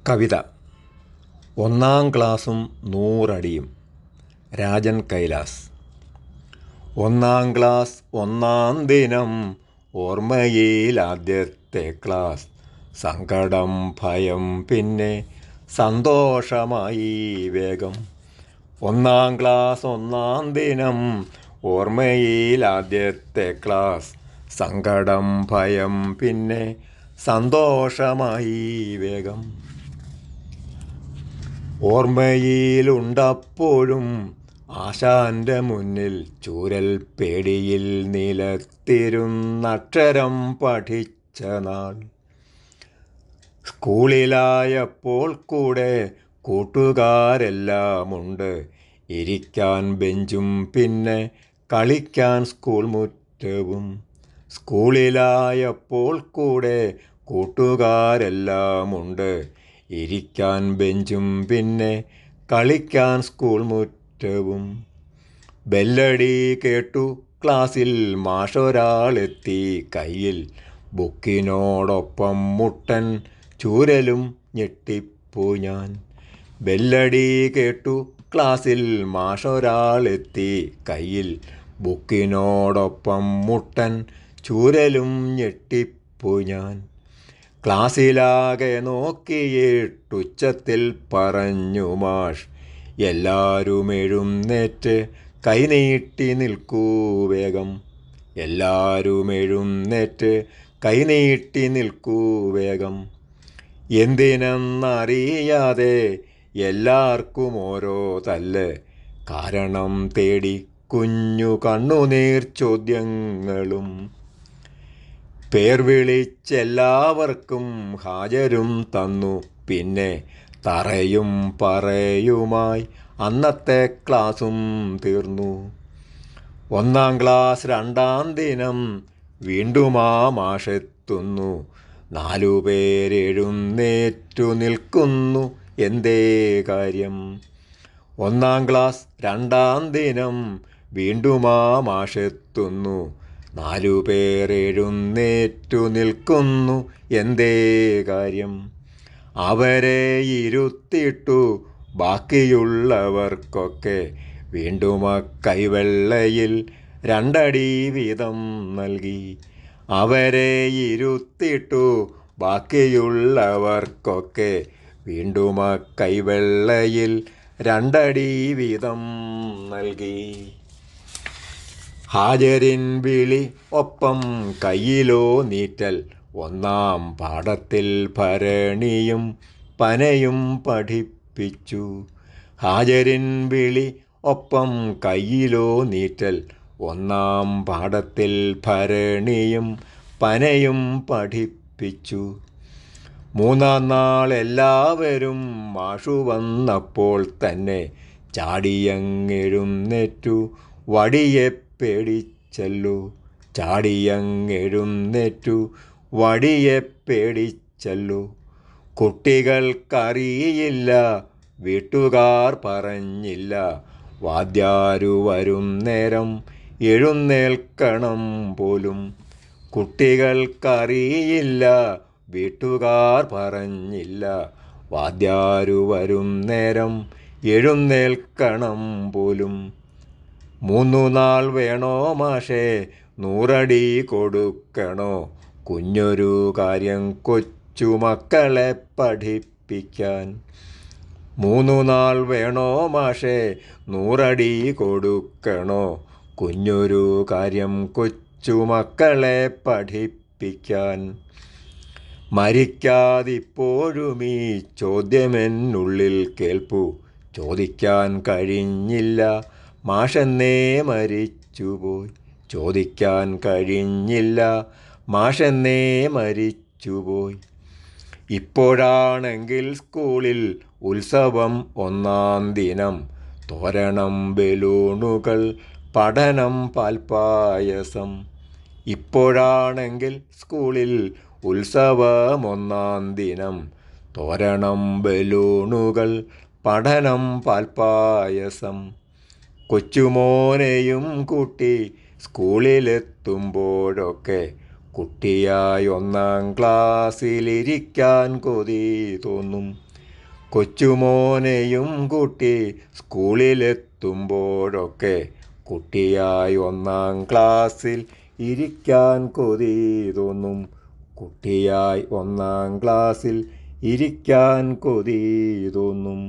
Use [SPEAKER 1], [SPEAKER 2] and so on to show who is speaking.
[SPEAKER 1] കവിത ഒന്നാം ക്ലാസും 100 അടിയും. രാജൻ കൈലാസ്. ഒന്നാം ക്ലാസ് ഒന്നാം ദിനം, ഓർമ്മയിൽ ആദ്യത്തെ ക്ലാസ്. സങ്കടം ഭയം പിന്നെ സന്തോഷമായി വേഗം. ഒന്നാം ക്ലാസ് ഒന്നാം ദിനം, ഓർമ്മയിൽ ആദ്യത്തെ ക്ലാസ്. സങ്കടം ഭയം പിന്നെ സന്തോഷമായി വേഗം. ഓർമ്മയിലുണ്ടപ്പോഴും ആശാൻ്റെ മുന്നിൽ ചൂരൽ പേടിയിൽ നിലത്തിരുന്നക്ഷരം പഠിച്ച നാൾ. സ്കൂളിലായപ്പോൾ കൂടെ കൂട്ടുകാരെല്ലാമുണ്ട്. ഇരിക്കാൻ ബെഞ്ചും പിന്നെ കളിക്കാൻ സ്കൂൾ മുറ്റവും. സ്കൂളിലായപ്പോൾ കൂടെ കൂട്ടുകാരെല്ലാമുണ്ട്. ഇരിക്കാൻ ബെഞ്ചും പിന്നെ കളിക്കാൻ സ്കൂൾ മുറ്റവും. ബെല്ലടി കേട്ടു ക്ലാസ്സിൽ മാഷൊരാളെത്തി. കയ്യിൽ ബുക്കിനോടൊപ്പം മുട്ടൻ ചൂരലും ഞെട്ടിപ്പു ഞാൻ. ബെല്ലടി കേട്ടു ക്ലാസ്സിൽ മാഷൊരാളെത്തി. കയ്യിൽ ബുക്കിനോടൊപ്പം മുട്ടൻ ചൂരലും ഞെട്ടിപ്പു ഞാൻ. ക്ലാസ്സിലാകെ നോക്കിയിട്ടുച്ചത്തിൽ പറഞ്ഞു മാഷ്, എല്ലാവരും എഴുന്നേറ്റ് കൈനീട്ടി നിൽക്കൂ വേഗം. എല്ലാവരും എഴുന്നേറ്റ് കൈനീട്ടി നിൽക്കൂ വേഗം. എന്തിനെന്നറിയാതെ എല്ലാവർക്കും ഓരോ തല്ല്. കാരണം തേടി കുഞ്ഞു കണ്ണുനീർ ചോദ്യങ്ങളും. പേർ വിളിച്ചെല്ലാവർക്കും ഹാജരും തന്നു. പിന്നെ തറയും പറയുമായി അന്നത്തെ ക്ലാസും തീർന്നു. ഒന്നാം ക്ലാസ് രണ്ടാം ദിനം, വീണ്ടും ആ മാഷെത്തുന്നു. 4 പേരെഴുന്നേറ്റു നിൽക്കുന്നു, എന്തേ കാര്യം? ഒന്നാം ക്ലാസ് രണ്ടാം ദിനം, വീണ്ടും ആ മാഷെത്തുന്നു. 4 പേരെഴുന്നേറ്റു നിൽക്കുന്നു, എന്തേ കാര്യം? അവരെ ഇരുത്തിയിട്ടു ബാക്കിയുള്ളവർക്കൊക്കെ വീണ്ടും ആ കൈവെള്ളയിൽ 2 അടി വീതം നൽകി. അവരെ ഇരുത്തിയിട്ടു ബാക്കിയുള്ളവർക്കൊക്കെ വീണ്ടും ആ കൈവെള്ളയിൽ 2 അടി വീതം നൽകി. ഹാജരിൻ വിളി ഒപ്പം കയ്യിലോ നീറ്റൽ. ഒന്നാം പാഠത്തിൽ ഭരണിയും പനയും പഠിപ്പിച്ചു. ഹാജരിൻ വിളി ഒപ്പം കയ്യിലോ നീറ്റൽ. ഒന്നാം പാഠത്തിൽ ഭരണിയും പനയും പഠിപ്പിച്ചു. 3-ാം നാൾ എല്ലാവരും മാഷു വന്നപ്പോൾ തന്നെ ചാടിയങ്ങെഴുന്നേറ്റു വടിയെ പേടിച്ചല്ലോ. ചാടിയങ്ങെഴുന്നേറ്റു വടിയെ പേടിച്ചല്ലോ. കുട്ടികൾക്കറിയില്ല, വീട്ടുകാർ പറഞ്ഞില്ല. വാദ്യാരു വരും നേരം എഴുന്നേൽക്കണം പോലും. കുട്ടികൾക്കറിയില്ല, വീട്ടുകാർ പറഞ്ഞില്ല. വാദ്യാരു വരും നേരം എഴുന്നേൽക്കണം പോലും. 3 നാൾ വേണോ മാഷേ 100 അടി കൊടുക്കണോ? കുഞ്ഞൊരു കാര്യം കൊച്ചുമക്കളെ പഠിപ്പിക്കാൻ. 3 നാൾ വേണോ മാഷേ 100 അടി കൊടുക്കണോ? കുഞ്ഞൊരു കാര്യം കൊച്ചുമക്കളെ പഠിപ്പിക്കാൻ. മരിക്കാതിപ്പോഴും ഈ ചോദ്യമെന്നുള്ളിൽ കേൾപ്പു. ചോദിക്കാൻ കഴിഞ്ഞില്ല, മാഷെന്നേ മരിച്ചുപോയി. ചോദിക്കാൻ കഴിഞ്ഞില്ല, മാഷെന്നേ മരിച്ചുപോയി. ഇപ്പോഴാണെങ്കിൽ സ്കൂളിൽ ഉത്സവം 1-ാം ദിനം. തോരണം ബലൂണുകൾ, പഠനം പാൽപ്പായസം. ഇപ്പോഴാണെങ്കിൽ സ്കൂളിൽ ഉത്സവം 1-ാം ദിനം. തോരണം ബലൂണുകൾ, പഠനം പാൽപ്പായസം. കൊച്ചുമോനെയും കൂട്ടി സ്കൂളിലെത്തുമ്പോഴൊക്കെ കുട്ടിയായി 1-ാം ക്ലാസ്സിലിരിക്കാൻ കൊതി തോന്നും. കൊച്ചുമോനെയും കൂട്ടി സ്കൂളിലെത്തുമ്പോഴൊക്കെ കുട്ടിയായി 1-ാം ക്ലാസ്സിൽ ഇരിക്കാൻ കൊതി തോന്നും. കുട്ടിയായി 1-ാം ക്ലാസ്സിൽ ഇരിക്കാൻ കൊതി തോന്നും.